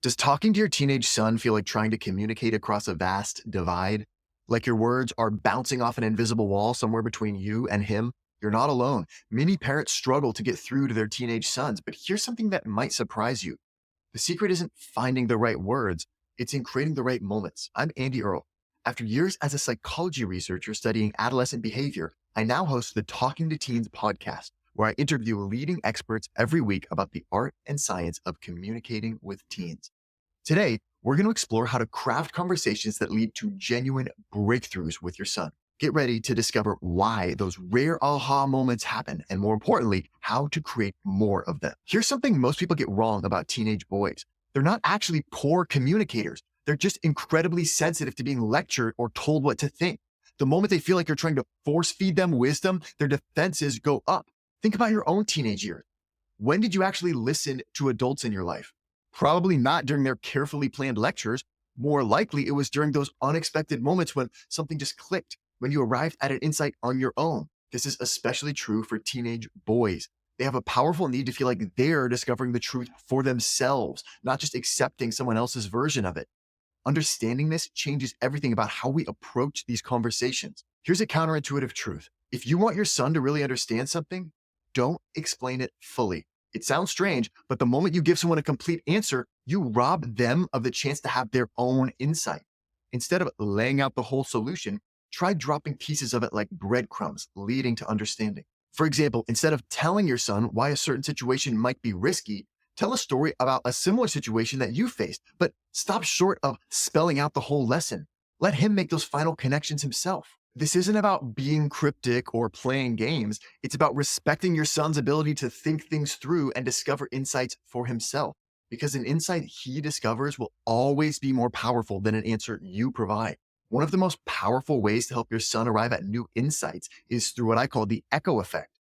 Does talking to your teenage son feel like trying to communicate across a vast divide? Like your words are bouncing off an invisible wall somewhere between you and him? You're not alone. Many parents struggle to get through to their teenage sons, but here's something that might surprise you. The secret isn't finding the right words, it's in creating the right moments. I'm Andy Earl. After years as a psychology researcher studying adolescent behavior, I now host the Talking to Teens podcast, where I interview leading experts every week about the art and science of communicating with teens. Today, we're going to explore how to craft conversations that lead to genuine breakthroughs with your son. Get ready to discover why those rare aha moments happen, and more importantly, how to create more of them. Here's something most people get wrong about teenage boys. They're not actually poor communicators. They're just incredibly sensitive to being lectured or told what to think. The moment they feel like you're trying to force feed them wisdom, their defenses go up. Think about your own teenage years. When did you actually listen to adults in your life? Probably not during their carefully planned lectures. More likely, it was during those unexpected moments when something just clicked, when you arrived at an insight on your own. This is especially true for teenage boys. They have a powerful need to feel like they're discovering the truth for themselves, not just accepting someone else's version of it. Understanding this changes everything about how we approach these conversations. Here's a counterintuitive truth. If you want your son to really understand something, don't explain it fully. It sounds strange, but the moment you give someone a complete answer, you rob them of the chance to have their own insight. Instead of laying out the whole solution, try dropping pieces of it like breadcrumbs, leading to understanding. For example, instead of telling your son why a certain situation might be risky, tell a story about a similar situation that you faced, but stop short of spelling out the whole lesson. Let him make those final connections himself. This isn't about being cryptic or playing games. It's about respecting your son's ability to think things through and discover insights for himself. Because an insight he discovers will always be more powerful than an answer you provide. One of the most powerful ways to help your son arrive at new insights is through what I call the echo effect.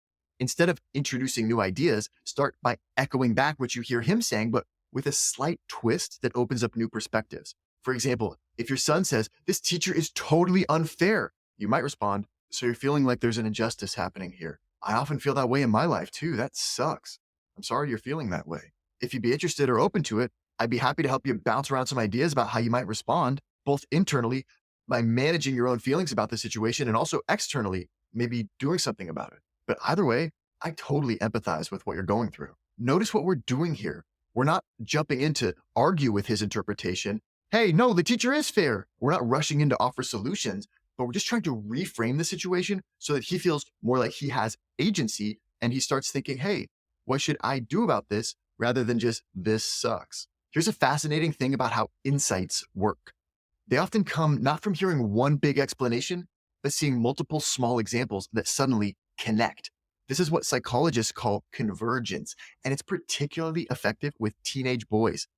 Instead of introducing new ideas, start by echoing back what you hear him saying, but with a slight twist that opens up new perspectives. For example, if your son says, "This teacher is totally unfair," you might respond, "So you're feeling like there's an injustice happening here. I often feel that way in my life too. That sucks. I'm sorry you're feeling that way. If you'd be interested or open to it, I'd be happy to help you bounce around some ideas about how you might respond, both internally by managing your own feelings about the situation and also externally, maybe doing something about it." But either way, I totally empathize with what you're going through. Notice what we're doing here. We're not jumping in to argue with his interpretation. "Hey, no, the teacher is fair." We're not rushing in to offer solutions, but we're just trying to reframe the situation so that he feels more like he has agency and he starts thinking, "Hey, what should I do about this?" rather than just, "This sucks." Here's a fascinating thing about how insights work. They often come not from hearing one big explanation, but seeing multiple small examples that suddenly connect. This is what psychologists call convergence, and it's particularly effective with teenage boys.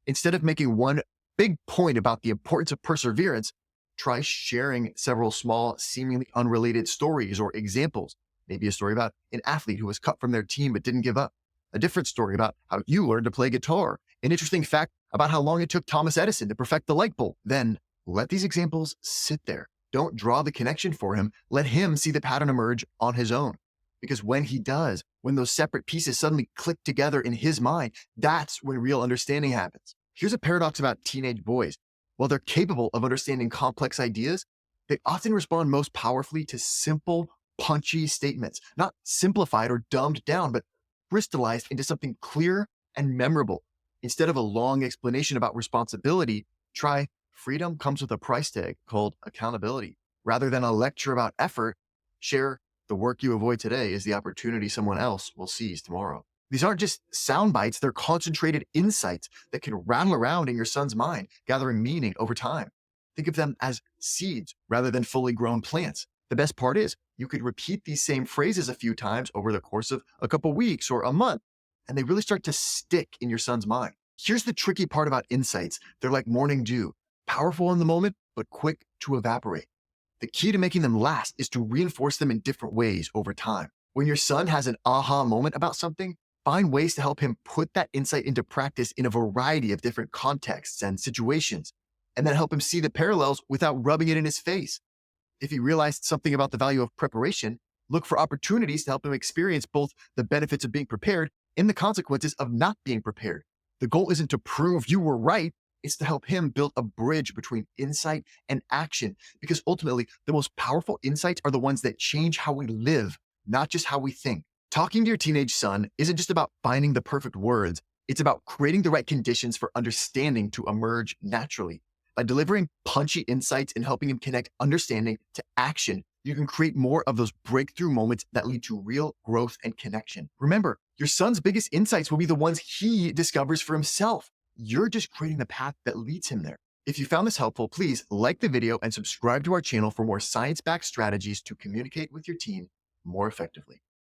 Instead of making one big point about the importance of perseverance, try sharing several small, seemingly unrelated stories or examples. Maybe a story about an athlete who was cut from their team but didn't give up. A different story about how you learned to play guitar. An interesting fact about how long it took Thomas Edison to perfect the light bulb. Then let these examples sit there. Don't draw the connection for him. Let him see the pattern emerge on his own. Because when he does, when those separate pieces suddenly click together in his mind, that's when real understanding happens. Here's a paradox about teenage boys. While they're capable of understanding complex ideas, they often respond most powerfully to simple, punchy statements, not simplified or dumbed down, but crystallized into something clear and memorable. Instead of a long explanation about responsibility, try "Freedom comes with a price tag" called accountability. Rather than a lecture about effort, share "The work you avoid today is the opportunity someone else will seize tomorrow." These aren't just sound bites, they're concentrated insights that can rattle around in your son's mind, gathering meaning over time. Think of them as seeds rather than fully grown plants. The best part is you could repeat these same phrases a few times over the course of a couple weeks or a month, and they really start to stick in your son's mind. Here's the tricky part about insights. They're like morning dew, powerful in the moment, but quick to evaporate. The key to making them last is to reinforce them in different ways over time. When your son has an aha moment about something, find ways to help him put that insight into practice in a variety of different contexts and situations, and then help him see the parallels without rubbing it in his face. If he realized something about the value of preparation, look for opportunities to help him experience both the benefits of being prepared and the consequences of not being prepared. The goal isn't to prove you were right, it's to help him build a bridge between insight and action. Because ultimately, the most powerful insights are the ones that change how we live, not just how we think. Talking to your teenage son isn't just about finding the perfect words, it's about creating the right conditions for understanding to emerge naturally. By delivering punchy insights and helping him connect understanding to action, you can create more of those breakthrough moments that lead to real growth and connection. Remember, your son's biggest insights will be the ones he discovers for himself. You're just creating the path that leads him there. If you found this helpful, please like the video and subscribe to our channel for more science-backed strategies to communicate with your teen more effectively.